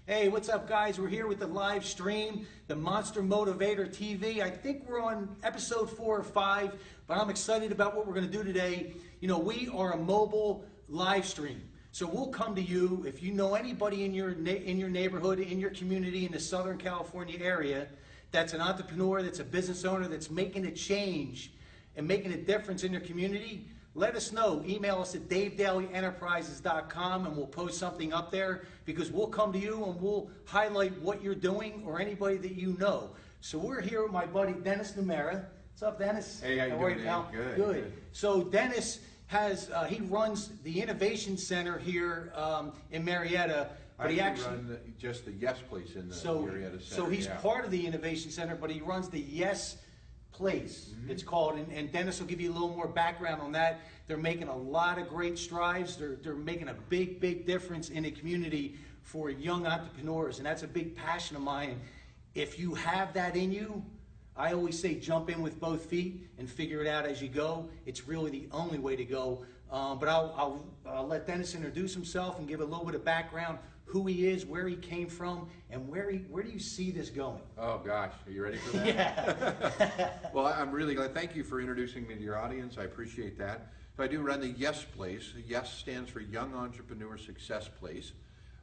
Hey, what's up, guys? We're here with the live stream, the Monster Motivator TV. I think we're on episode 4 or 5, but I'm excited about what we're going to do today. You know, we are a mobile live stream. So we'll come to you if you know anybody in your neighborhood, in your community, in the Southern California area that's an entrepreneur, that's a business owner, that's making a change and making a difference in their community. Let us know. Email us at davedailyenterprises.com and we'll post something up there because we'll come to you and we'll highlight what you're doing or anybody that you know. So we're here with my buddy Denis Numera. What's up, Denis? Hey, how you doing, pal? Good. So Denis has he runs the Innovation Center here in Marietta. But he actually run just the Yes Place in the Marietta Center. So he's part of the Innovation Center, but he runs the Yes Place, it's called, and Denis will give you a little more background on that. They're making a lot of great strides. They're making a big difference in the community for young entrepreneurs, and that's a big passion of mine. If you have that in you, I always say jump in with both feet and figure it out as you go. It's really the only way to go. But I'll let Denis introduce himself and give a little bit of background, who he is, where he came from, and where do you see this going? Oh gosh, are you ready for that? Yeah. Well, I'm really glad. Thank you for introducing me to your audience. I appreciate that. So I do run the Yes Place. Yes stands for Young Entrepreneur Success Place.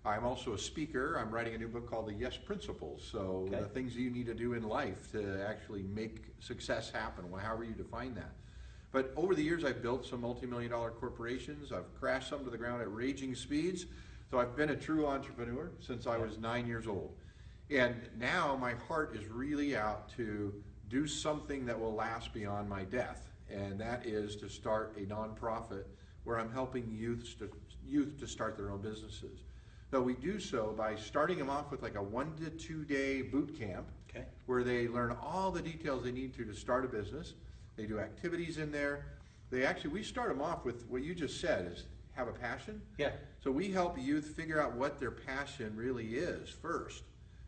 I'm also a speaker. I'm writing a new book called The Yes Principles. So the things you need to do in life to actually make success happen, however you define that. But over the years, I've built some multi-million-dollar corporations. I've crashed some to the ground at raging speeds. So I've been a true entrepreneur since I was 9 years old. And now my heart is really out to do something that will last beyond my death. And that is to start a nonprofit where I'm helping youth to start their own businesses. So we do so by starting them off with like a 1 to 2 day boot camp where they learn all the details they need to start a business. They do activities in there. We start them off with what you just said is have a passion. Yeah. So we help youth figure out what their passion really is first.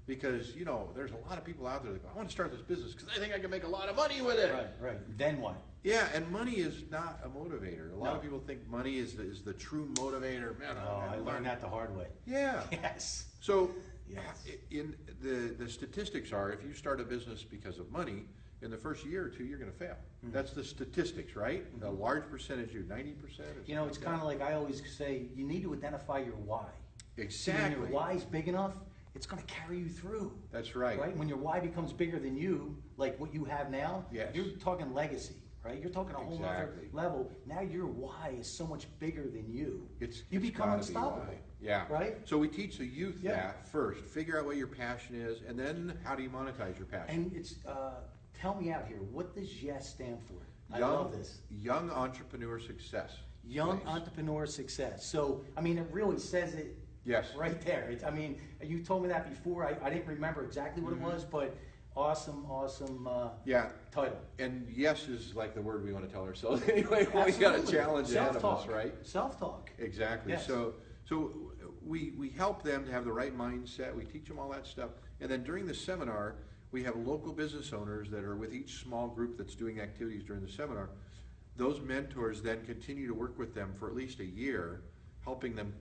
Because, you know, there's a lot of people out there that go, I want to start this business because I think I can make a lot of money with it. Right. Then what? Yeah, and money is not a motivator. A lot of people think money is the true motivator. Man, I learned that the hard way. Yeah. Yes. So in the statistics are if you start a business because of money, in the first year or two, you're going to fail. That's the statistics, right? A large percentage, 90%. You know, it's kind of like I always say, you need to identify your why. Exactly. When your why is big enough, it's going to carry you through. That's right. Right? When your why becomes bigger than you, like what you have now, you're talking legacy, right? You're talking a whole other level. Now your why is so much bigger than you. You become unstoppable. Yeah. Right? So we teach the youth that first. Figure out what your passion is, and then how do you monetize your passion? And it's tell me out here, what does YES stand for? I love this. Young Entrepreneur Success. Young Entrepreneur Success. So, I mean, it really says it right there. I mean, you told me that before. I didn't remember exactly what it was, but awesome title. And yes is like the word we want to tell ourselves anyway. We got a challenge ahead of us, right? Self-talk. Exactly. Yes. So we help them to have the right mindset. We teach them all that stuff. And then during the seminar, we have local business owners that are with each small group that's doing activities during the seminar. Those mentors then continue to work with them for at least a year, helping them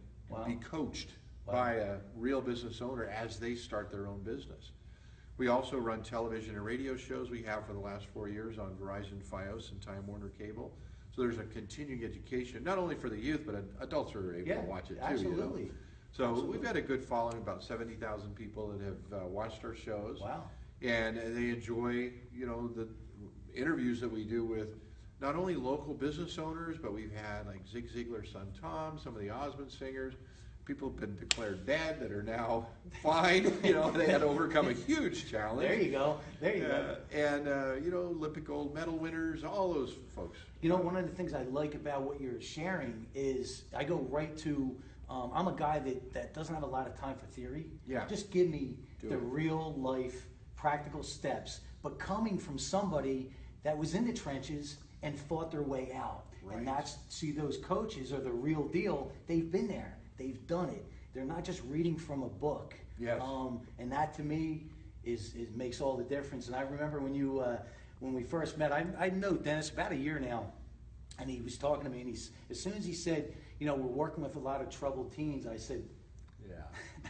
be coached by a real business owner as they start their own business. We also run television and radio shows. We have for the last 4 years on Verizon, Fios, and Time Warner Cable. So there's a continuing education, not only for the youth, but adults are able to watch it too. Absolutely. You know? So we've got a good following, about 70,000 people that have watched our shows. Wow. And they enjoy, you know, the interviews that we do with not only local business owners, but we've had like Zig Ziglar's son Tom, some of the Osmond singers. People have been declared dead that are now fine. You know, they had to overcome a huge challenge. There you go. And, you know, Olympic gold medal winners, all those folks. You know, one of the things I like about what you're sharing is I go right to, I'm a guy that doesn't have a lot of time for theory. Yeah. Just give me the real life practical steps, but coming from somebody that was in the trenches and fought their way out. Right. And those coaches are the real deal. They've been there. They've done it. They're not just reading from a book. Yes. And that to me makes all the difference. And I remember when we first met, I know Denis about a year now, and he was talking to me, and as soon as he said, you know, we're working with a lot of troubled teens, I said,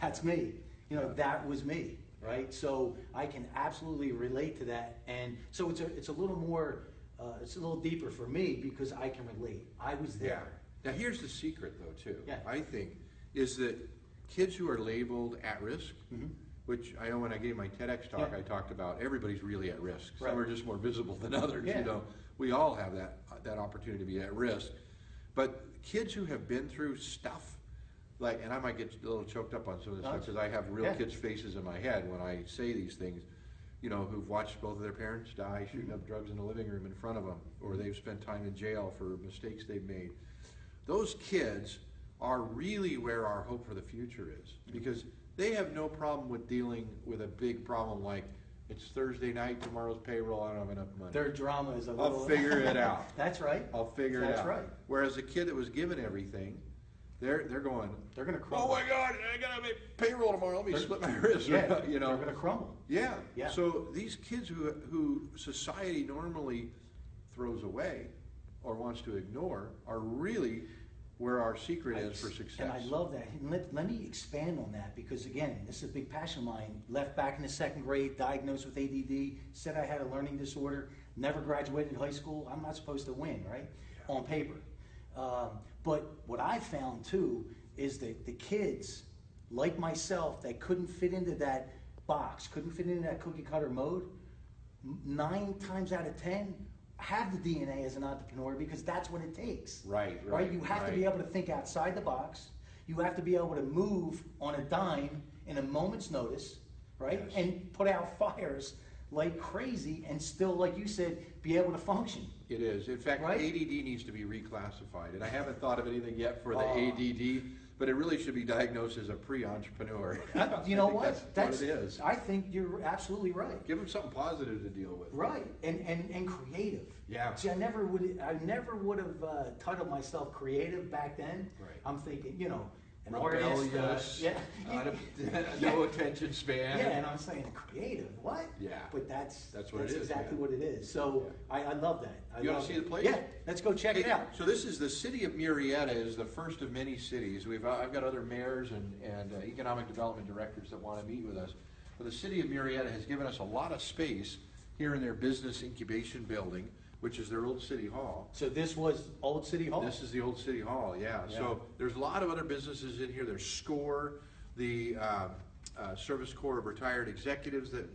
that's me. you know, that was me, right? So I can absolutely relate to that, and so it's a little more, it's a little deeper for me because I can relate. I was there. Now here's the secret though too, Yeah. I think, is that kids who are labeled at risk, which I know when I gave my TEDx talk, I talked about everybody's really at risk. Some are just more visible than others, you know. We all have that opportunity to be at risk. But kids who have been through stuff, like, and I might get a little choked up on some of this stuff because I have real kids' faces in my head when I say these things, you know, who've watched both of their parents die shooting up drugs in the living room in front of them, or they've spent time in jail for mistakes they've made. Those kids are really where our hope for the future is, because they have no problem with dealing with a big problem like, it's Thursday night, tomorrow's payroll, I don't have enough money. Their drama is a little... I'll figure it out. That's right. I'll figure it out. That's right. Whereas a kid that was given everything, they're going, they're going to crumble. oh my God, I got to make payroll tomorrow, let me split my wrist. Yeah, you know? they're going to crumble. Yeah. Yeah. So these kids who society normally throws away or wants to ignore are really where our secret is for success. And I love that. And let me expand on that, because again, this is a big passion of mine. Left back in the 2nd grade, diagnosed with ADD, said I had a learning disorder, never graduated high school. I'm not supposed to win, right? Yeah. On paper. But what I found too is that the kids, like myself, that couldn't fit into that box, couldn't fit into that cookie cutter mode, 9 times out of 10, have the DNA as an entrepreneur, because that's what it takes. Right. You have to be able to think outside the box. You have to be able to move on a dime in a moment's notice, right? Yes. And put out fires like crazy and still, like you said, be able to function. It is. In fact, ADD needs to be reclassified. And I haven't thought of anything yet for the ADD, but it really should be diagnosed as a pre-entrepreneur. You know what? That's what it is. I think you're absolutely right. Give them something positive to deal with. Right, and creative. Yeah. See, I never would have titled myself creative back then. Right. I'm thinking, you know, an rebellious, artist. no attention span. Yeah, and I'm saying creative. What? Yeah. But that's what it is. Exactly what it is. So I love that. You want to see the place? Yeah, let's go check it out. So this is the city of Murrieta, is the first of many cities. I've got other mayors and economic development directors that want to meet with us. But the city of Murrieta has given us a lot of space here in their business incubation building, which is their old city hall. So this was Old City Hall? This is the old city hall, yeah. So there's a lot of other businesses in here. There's SCORE, the Service Corps of Retired Executives that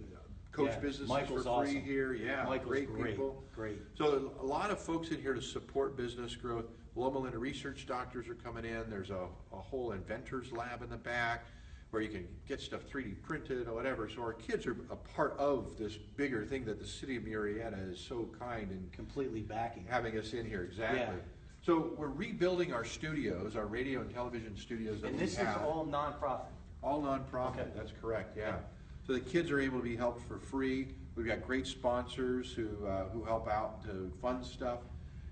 coach businesses Michael's for free awesome. here. Yeah, Michael's great people. Great. So a lot of folks in here to support business growth. Loma Linda research doctors are coming in. There's a whole inventors lab in the back where you can get stuff 3D printed or whatever. So our kids are a part of this bigger thing that the city of Murrieta is so kind and completely backing. Having us in here, exactly. Yeah. So we're rebuilding our studios, our radio and television studios that we have. And this is all nonprofit. All nonprofit, Okay. That's correct, yeah. So the kids are able to be helped for free. We've got great sponsors who help out to fund stuff.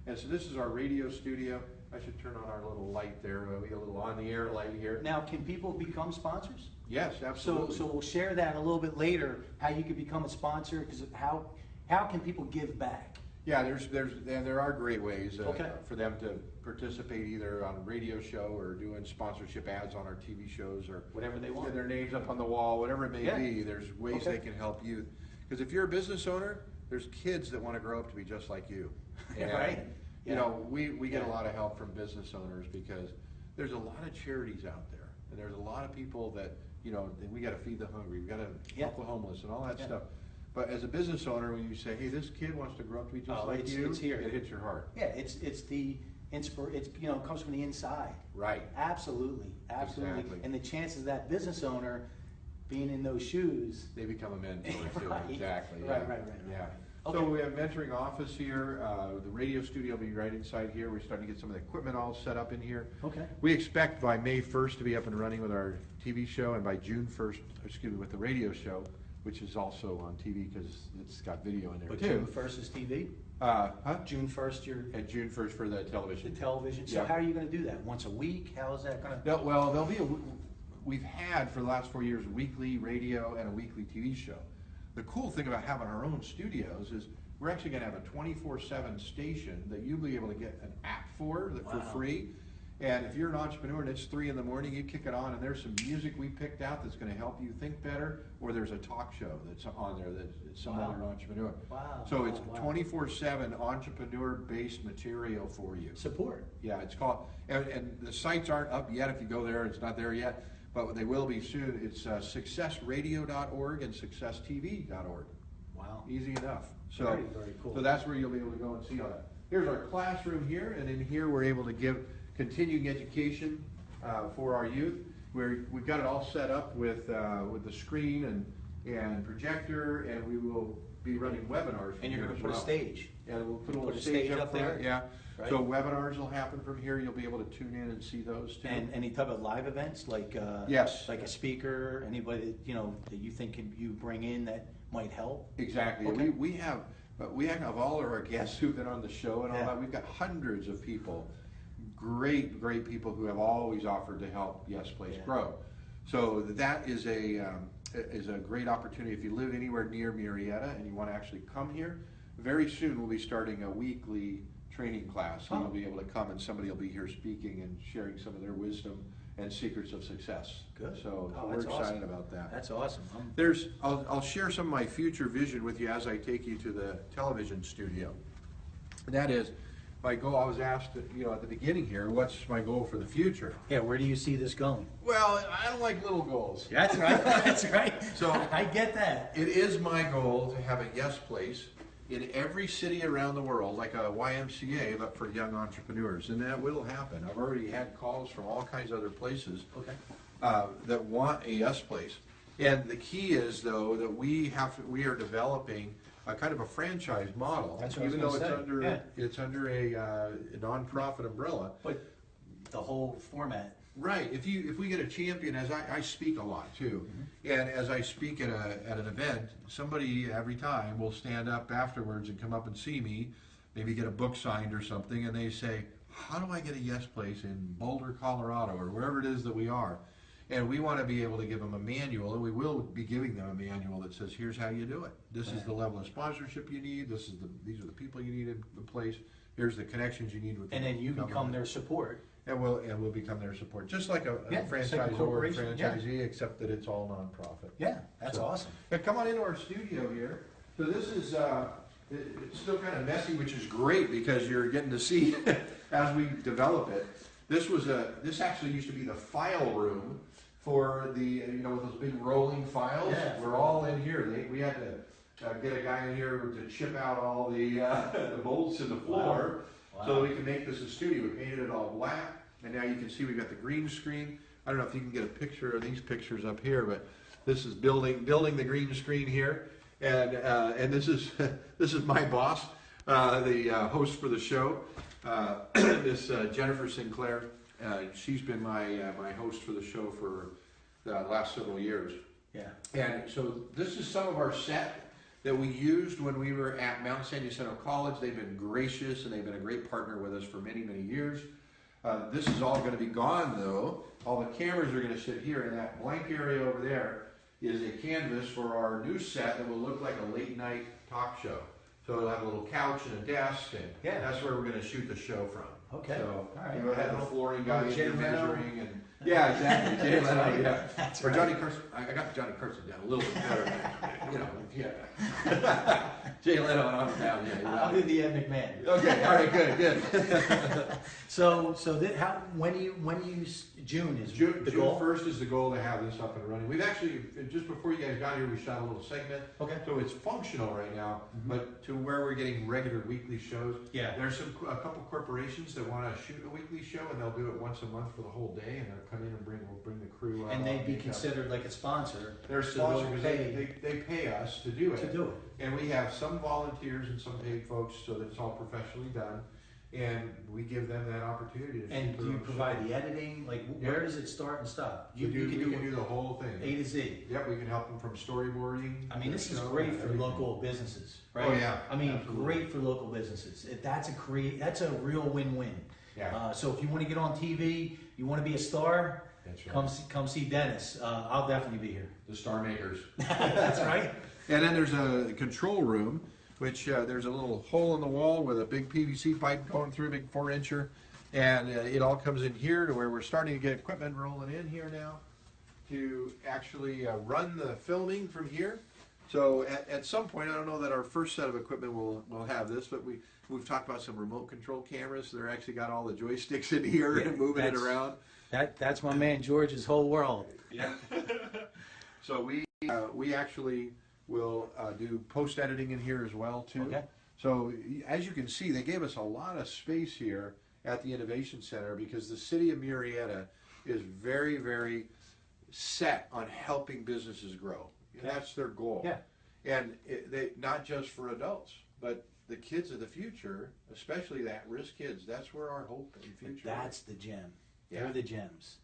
And so this is our radio studio. I should turn on our little light there. We got a little on-the-air light here. Now, can people become sponsors? Yes, absolutely. So we'll share that a little bit later, how you can become a sponsor, because how can people give back? Yeah, there are great ways Okay. for them to participate either on a radio show or doing sponsorship ads on our TV shows or Whatever they want. get their names up on the wall, whatever it may be. There's ways they can help you. Because if you're a business owner, there's kids that want to grow up to be just like you. And, Right. You know, we get a lot of help from business owners because there's a lot of charities out there. And there's a lot of people that, you know, we got to feed the hungry, we got to help the homeless and all that stuff. But as a business owner, when you say, hey, this kid wants to grow up to be just like you, it's here. It hits your heart. Yeah, it's the it comes from the inside. Right. Absolutely. Exactly. And the chances of that business owner being in those shoes, they become a mentor too. Right. Exactly. Right. Yeah. Okay. So we have mentoring office here. The radio studio will be right inside here. We're starting to get some of the equipment all set up in here. Okay. We expect by May 1st to be up and running with our TV show, and by June 1st, with the radio show, which is also on TV because it's got video in there But too. June 1st is TV? June 1st you're... At June 1st for the television. The television. So how are you going to do that? Once a week? How is that going to... No, well, there'll be we've had for the last 4 years weekly radio and a weekly TV show. The cool thing about having our own studios is we're actually going to have a 24/7 station that you'll be able to get an app for free. And if you're an entrepreneur and it's 3 in the morning, you kick it on and there's some music we picked out that's gonna help you think better, or there's a talk show that's on there that's some Wow. other entrepreneur. Wow. So it's Wow. 24/7 entrepreneur-based material for you. Support. Yeah, it's called, and the sites aren't up yet. If you go there, it's not there yet, but they will be soon. It's successradio.org and successtv.org. Wow. Easy enough. So, Very, very cool. So that's where you'll be able to go and see all that. Here's our classroom here, and in here we're able to give continuing education for our youth. We've got it all set up with the screen and projector, and we will be running webinars. And you're going to put a stage. Yeah, we'll put a Put little a stage stage up up there? front. Yeah. Right. So webinars will happen from here. You'll be able to tune in and see those too. And any type of live events, like Yes. like a speaker, anybody that, that you think you bring in that might help. Exactly. Okay. We have all of our guests who've been on the show and all Yeah. that. We've got hundreds of people, great people who have always offered to help Yes Place Yeah. grow. So that is a great opportunity. If you live anywhere near Marietta and you want to actually come here, very soon we'll be starting a weekly training class. So Oh. you'll be able to come and somebody will be here speaking and sharing some of their wisdom and secrets of success. Good. So Oh, we're that's excited awesome. about that. That's awesome. I'll share some of my future vision with you as I take you to the television studio. And that is, my goal, I was asked, at the beginning here, what's my goal for the future? Yeah, where do you see this going? Well, I don't like little goals. That's right. That's right. So I get that. it is my goal to have a Yes Place in every city around the world, like a YMCA, but for young entrepreneurs. And that will happen. I've already had calls from all kinds of other places Okay. that want a Yes Place. And the key is, though, that we are developing a kind of a franchise model, That's what I was even though gonna it's say. under a nonprofit umbrella. But the whole format. Right. If we get a champion, as I speak a lot too, and as I speak at an event, somebody every time will stand up afterwards and come up and see me, maybe get a book signed or something, and they say, "How do I get a Yes Place in Boulder, Colorado, or wherever it is that we are?" And we want to be able to give them a manual, and we will be giving them a manual that says, "Here's how you do it. This is the level of sponsorship you need. These are the people you need in place. Here's the connections you need with." And then you become company." their support. And we'll become their support, just like a Yeah, just like a franchisor or corporation, yeah. franchisee, except that it's all nonprofit. Yeah, that's So- awesome. Yeah, come on into our studio here. So this is it's still kind of messy, which is great because you're getting to see as we develop it. This actually used to be the file room for the with those big rolling files. Yeah. We're all in here. We had to get a guy in here to chip out all the bolts in the floor. Wow. So that we can make this a studio. We painted it all black, and now you can see we've got the green screen. I don't know if you can get a picture of these pictures up here, but this is building the green screen here, and this is this is my boss, the host for the show, this Jennifer Sinclair. She's been my host for the show for the last several years. Yeah. And so this is some of our set that we used when we were at Mount San Jacinto College. They've been gracious and they've been a great partner with us for many, many years. This is all going to be gone though. All the cameras are going to sit here, and that blank area over there is a canvas for our new set that will look like a late night talk show. So it'll have a little couch and a desk, and Yeah. that's where we're going to shoot the show from. Okay. So All right. we'll have the flooring guy Jay in Leno. measuring, and yeah, exactly. Jay That's Leno, right. yeah. That's Or right. Johnny Carson. I got Johnny Carson down a little bit better. Yeah. Jay Leno and I'm down. Yeah. I'll do the Ed McMahon. Okay. All right. Good. So when do you June is June the goal? 1st is the goal to have this up and running. We've actually, just before you guys got here, we shot a little segment. Okay. So it's functional right now, but to where we're getting regular weekly shows. Yeah. There's a couple corporations that want to shoot a weekly show, and they'll do it once a month for the whole day, and they'll come in and we'll bring the crew out. And they'd be considered like a sponsor. They're a so sponsor they'll because pay they pay us to do it. to do it. And we have some volunteers and some paid folks so that it's all professionally done. And we give them that opportunity to And shoot do their you own provide show. the editing? Like Yeah. where does it start and stop? We can do the whole thing. A to Z. Yep, we can help them from storyboarding. I mean, this is show, great for everything. local businesses, right? Oh, yeah, I mean, absolutely. great for local businesses. That's a real win-win. Yeah. So if you want to get on TV, you want to be a star, That's right. come see Denis. I'll definitely be here. The star makers. That's right. And then there's a control room, which there's a little hole in the wall with a big PVC pipe going through, a big 4-incher. And it all comes in here to where we're starting to get equipment rolling in here now to actually run the filming from here. So at some point, I don't know that our first set of equipment will have this, but we've talked about some remote control cameras. They're actually got all the joysticks in here and moving it around. That's my man George's whole world. Yeah. So we actually will do post editing in here as well too. Okay. So as you can see, they gave us a lot of space here at the Innovation Center because the city of Murrieta is very, very set on helping businesses grow. And that's their goal. Yeah. And they not just for adults, but the kids of the future, especially the at-risk kids. That's where our hope in the future. That's the gem. Yeah. They're the gems.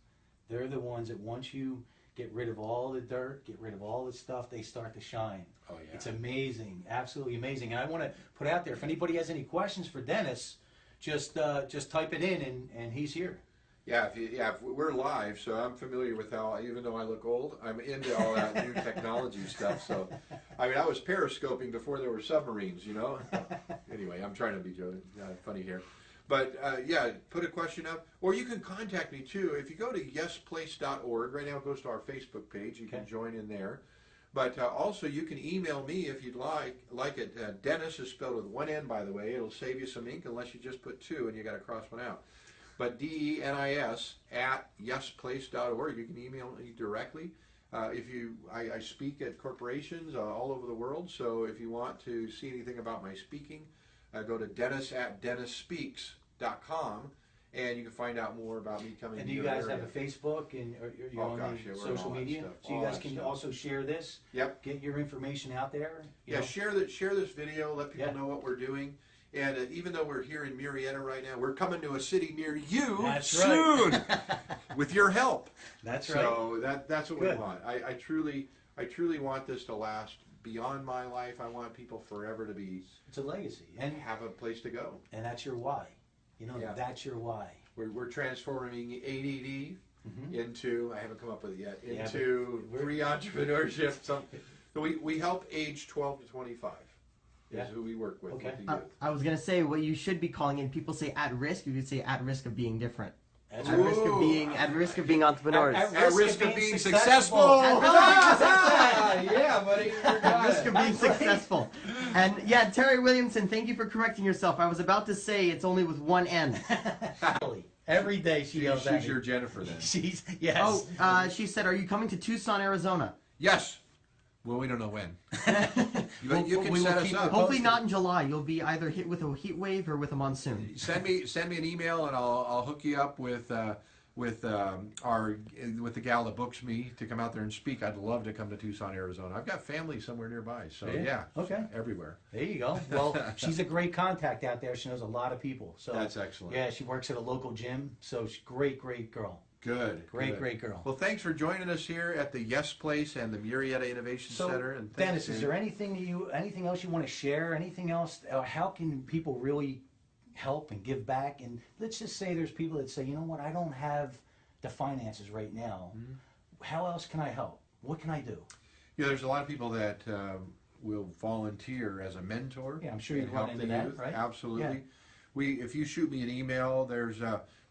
They're the ones that once you get rid of all the dirt, get rid of all the stuff, they start to shine. Oh yeah. It's amazing, absolutely amazing. And I want to put out there, if anybody has any questions for Denis, just type it in and he's here. Yeah, if we're live, so I'm familiar with how, even though I look old, I'm into all that new technology stuff. So, I mean, I was periscoping before there were submarines, you know. Anyway, I'm trying to be funny here. But, yeah, put a question up. Or you can contact me, too. If you go to yesplace.org, right now it goes to our Facebook page. You can join in there. But also, you can email me if you'd like it. Denis is spelled with one N, by the way. It'll save you some ink unless you just put two and you got to cross one out. But DENIS at yesplace.org. You can email me directly. I speak at corporations all over the world, so if you want to see anything about my speaking, go to Denis at DenisSpeaks.com, and you can find out more about me coming. And do you guys have a Facebook and you're on social media? So you guys can also share this. Yep. Get your information out there. Yeah, share this video. Let people know what we're doing. And even though we're here in Murrieta right now, we're coming to a city near you soon with your help. That's right. So that's what we want. I truly want this to last beyond my life. I want people forever to be. It's a legacy and have a place to go. And that's your why. You know, that's your why. We're transforming ADD into, I haven't come up with it yet, into free entrepreneurship. We help age 12 to 25. Is who we work with. Okay. With the youth. I was going to say what you should be calling in. People say at risk. You could say at risk of being different. At risk of being entrepreneurs. At risk of being successful. Yeah, buddy. At risk of being successful. And yeah, Terry Williamson, thank you for correcting yourself. I was about to say it's only with one N. Every day she yells at me. She's your Jennifer then. Yes. Oh, she said, are you coming to Tucson, Arizona? Yes. Well, we don't know when. You can set us up. Hopefully not in July. You'll be either hit with a heat wave or with a monsoon. Send me an email and I'll hook you up with the gal that books me to come out there and speak. I'd love to come to Tucson, Arizona. I've got family somewhere nearby, so everywhere. There you go. Well, she's a great contact out there. She knows a lot of people. So that's excellent. Yeah, she works at a local gym, so she's great girl. Good. Great girl. Well, thanks for joining us here at the Yes Place and the Murrieta Innovation Center. And Denis, is there anything else you want to share? Anything else? How can people really help and give back? And let's just say there's people that say, you know what, I don't have the finances right now. How else can I help? What can I do? Yeah, there's a lot of people that will volunteer as a mentor. Yeah, I'm sure you've run into that, right? Absolutely. Yeah. If you shoot me an email,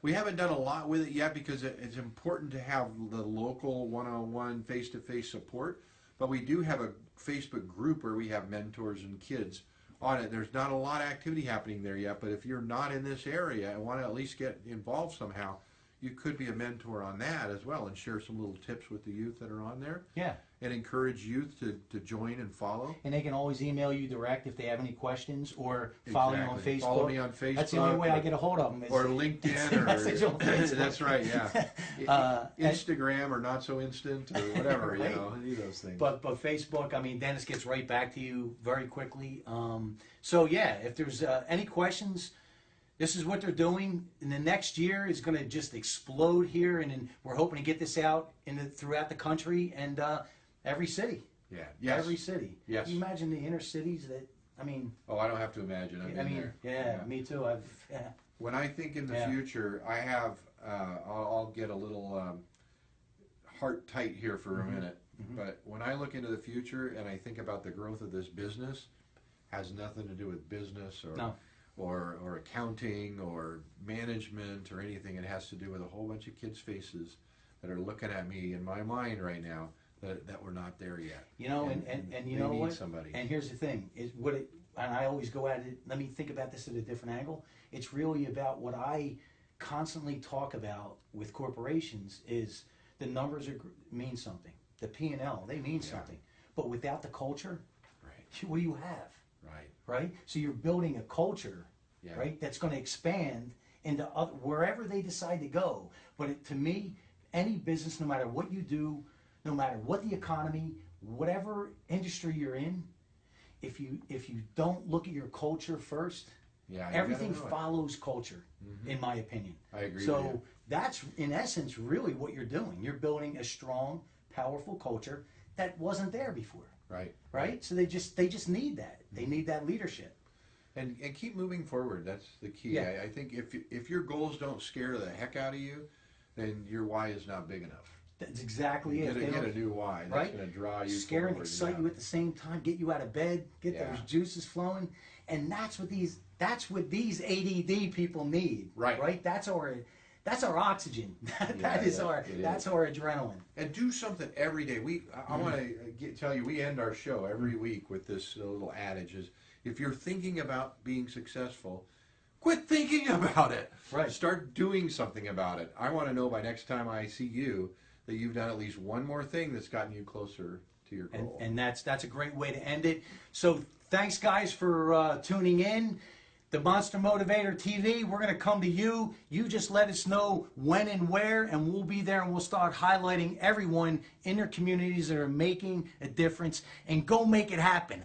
we haven't done a lot with it yet because it's important to have the local one-on-one, face-to-face support. But we do have a Facebook group where we have mentors and kids on it. There's not a lot of activity happening there yet, but if you're not in this area and want to at least get involved somehow, you could be a mentor on that as well and share some little tips with the youth that are on there. Yeah. And encourage youth to join and follow. And they can always email you direct if they have any questions or follow you on Facebook. Follow me on Facebook. That's the only way I get a hold of them. Or LinkedIn. Message on Facebook. That's right, yeah. Instagram or Not So Instant or whatever, right. Any of those things. But Facebook, I mean, Denis gets right back to you very quickly. So yeah, if there's any questions, this is what they're doing. In the next year, it's going to just explode here, and then we're hoping to get this out throughout the country and every city. Yeah. Yes. Every city. Yes. Can you imagine the inner cities that? I mean. Oh, I don't have to imagine. I've been there. Yeah, me too. When I think in the future, I have. I'll get a little heart tight here for a minute. But when I look into the future and I think about the growth of this business, has nothing to do with business or accounting or management or anything. It has to do with a whole bunch of kids' faces that are looking at me in my mind right now that we're not there yet. You know, and you know what? Somebody. And here's the thing: is what it. And I always go at it. Let me think about this at a different angle. It's really about what I constantly talk about with corporations is the numbers mean something. The P&L, they mean something. But without the culture, Right. what do you have? Right. Right? So you're building a culture, Yeah. right, that's going to expand into wherever they decide to go. But to me, any business, no matter what you do, no matter what the economy, whatever industry you're in, if you don't look at your culture first, Yeah, everything follows culture, in my opinion. I agree So with you. that's, in essence, really what you're doing. You're building a strong, powerful culture that wasn't there before. Right. Right? So they just need that. They need that leadership. And keep moving forward. That's the key. Yeah. I think if your goals don't scare the heck out of you, then your why is not big enough. That's exactly it. Get a new why. That's right? going to draw you Scare and forward. excite Yeah. you at the same time, get you out of bed, get Yeah. those juices flowing, and that's what these ADD people need. Right. Right? That's our oxygen. That's our adrenaline. And do something every day. I want to tell you, we end our show every week with this little adage: is if you're thinking about being successful, quit thinking about it. Right. Start doing something about it. I want to know by next time I see you that you've done at least one more thing that's gotten you closer to your goal. And that's a great way to end it. So thanks, guys, for tuning in. The Monster Motivator TV, we're going to come to you. You just let us know when and where, and we'll be there, and we'll start highlighting everyone in their communities that are making a difference, and go make it happen.